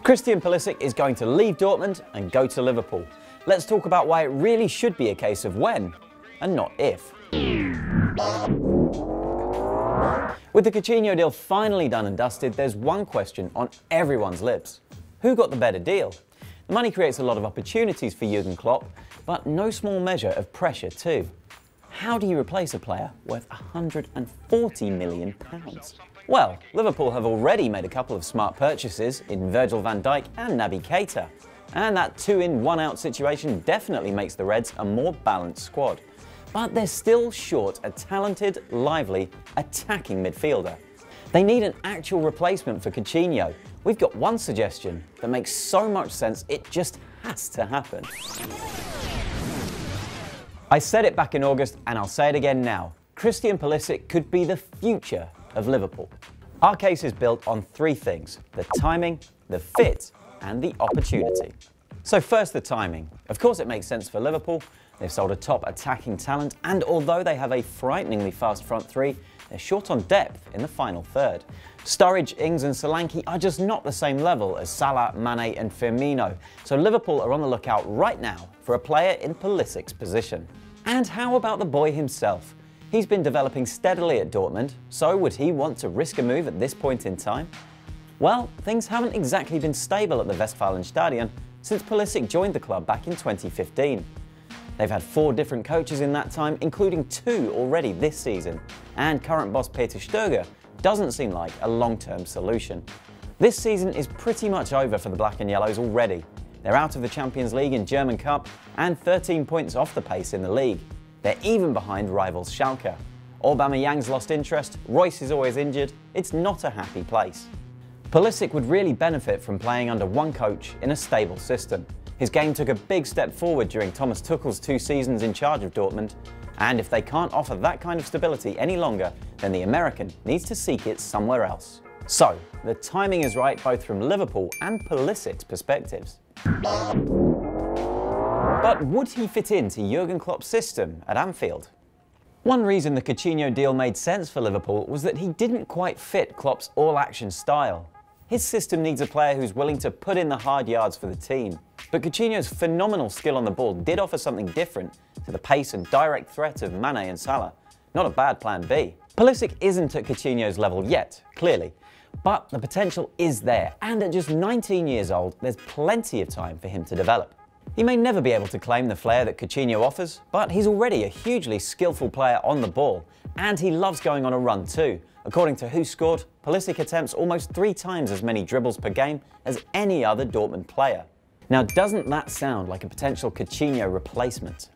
Christian Pulisic is going to leave Dortmund and go to Liverpool. Let's talk about why it really should be a case of when and not if. With the Coutinho deal finally done and dusted, there's one question on everyone's lips. Who got the better deal? The money creates a lot of opportunities for Jürgen Klopp, but no small measure of pressure too. How do you replace a player worth £140 million? Well, Liverpool have already made a couple of smart purchases in Virgil van Dijk and Naby Keita. And that 2-in, 1-out situation definitely makes the Reds a more balanced squad. But they're still short a talented, lively, attacking midfielder. They need an actual replacement for Coutinho. We've got one suggestion that makes so much sense it just has to happen. I said it back in August and I'll say it again now. Christian Pulisic could be the future of Liverpool. Our case is built on three things: the timing, the fit, and the opportunity. So first, the timing. Of course it makes sense for Liverpool. They've sold a top attacking talent, and although they have a frighteningly fast front three, they're short on depth in the final third. Sturridge, Ings and Solanke are just not the same level as Salah, Mane and Firmino, so Liverpool are on the lookout right now for a player in Pulisic's position. And how about the boy himself? He's been developing steadily at Dortmund, so would he want to risk a move at this point in time? Well, things haven't exactly been stable at the Westfalenstadion since Pulisic joined the club back in 2015. They've had 4 different coaches in that time, including 2 already this season, and current boss Peter Stöger doesn't seem like a long-term solution. This season is pretty much over for the Black and Yellows already. They're out of the Champions League and German Cup and 13 points off the pace in the league. They're even behind rivals Schalke. Aubameyang's lost interest, Royce is always injured. It's not a happy place. Pulisic would really benefit from playing under one coach in a stable system. His game took a big step forward during Thomas Tuchel's 2 seasons in charge of Dortmund, and if they can't offer that kind of stability any longer, then the American needs to seek it somewhere else. So, the timing is right both from Liverpool and Pulisic's perspectives. But would he fit into Jürgen Klopp's system at Anfield? One reason the Coutinho deal made sense for Liverpool was that he didn't quite fit Klopp's all-action style. His system needs a player who's willing to put in the hard yards for the team. But Coutinho's phenomenal skill on the ball did offer something different to the pace and direct threat of Mane and Salah. Not a bad plan B. Pulisic isn't at Coutinho's level yet, clearly, but the potential is there, and at just 19 years old, there's plenty of time for him to develop. He may never be able to claim the flair that Coutinho offers, but he's already a hugely skillful player on the ball, and he loves going on a run too. According to Who Scored, Pulisic attempts almost 3 times as many dribbles per game as any other Dortmund player. Now, doesn't that sound like a potential Coutinho replacement?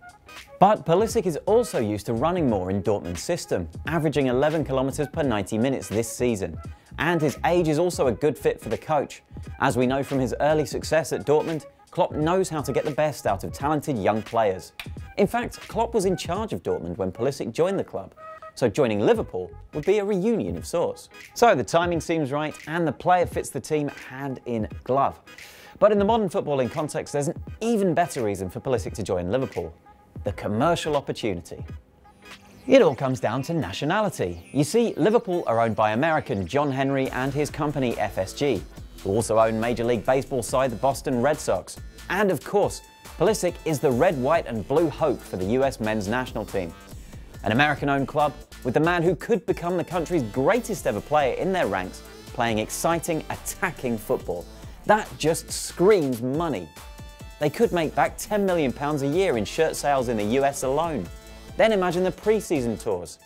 But Pulisic is also used to running more in Dortmund's system, averaging 11 kilometers per 90 minutes this season. And his age is also a good fit for the coach. As we know from his early success at Dortmund, Klopp knows how to get the best out of talented young players. In fact, Klopp was in charge of Dortmund when Pulisic joined the club, so joining Liverpool would be a reunion of sorts. So the timing seems right and the player fits the team hand in glove. But in the modern footballing context, there's an even better reason for Pulisic to join Liverpool: the commercial opportunity. It all comes down to nationality. You see, Liverpool are owned by American John Henry and his company FSG, who also own Major League Baseball side the Boston Red Sox. And of course, Pulisic is the red, white and blue hope for the US men's national team. An American-owned club with the man who could become the country's greatest ever player in their ranks, playing exciting, attacking football. That just screams money. They could make back £10 million a year in shirt sales in the US alone. Then imagine the pre-season tours.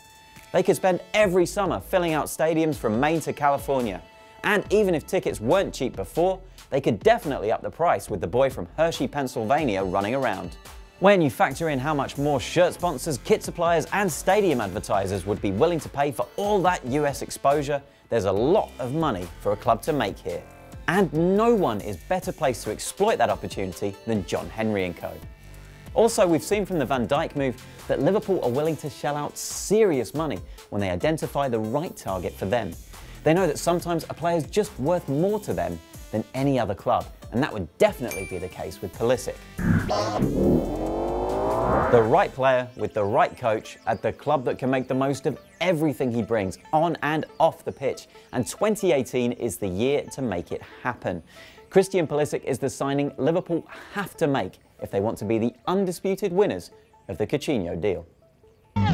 They could spend every summer filling out stadiums from Maine to California. And even if tickets weren't cheap before, they could definitely up the price with the boy from Hershey, Pennsylvania running around. When you factor in how much more shirt sponsors, kit suppliers and stadium advertisers would be willing to pay for all that US exposure, there's a lot of money for a club to make here. And no one is better placed to exploit that opportunity than John Henry & Co. Also, we've seen from the Van Dijk move that Liverpool are willing to shell out serious money when they identify the right target for them. They know that sometimes a player is just worth more to them than any other club, and that would definitely be the case with Pulisic. The right player with the right coach at the club that can make the most of everything he brings on and off the pitch. And 2018 is the year to make it happen. Christian Pulisic is the signing Liverpool have to make if they want to be the undisputed winners of the Coutinho deal.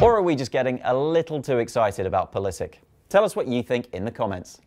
Or are we just getting a little too excited about Pulisic? Tell us what you think in the comments.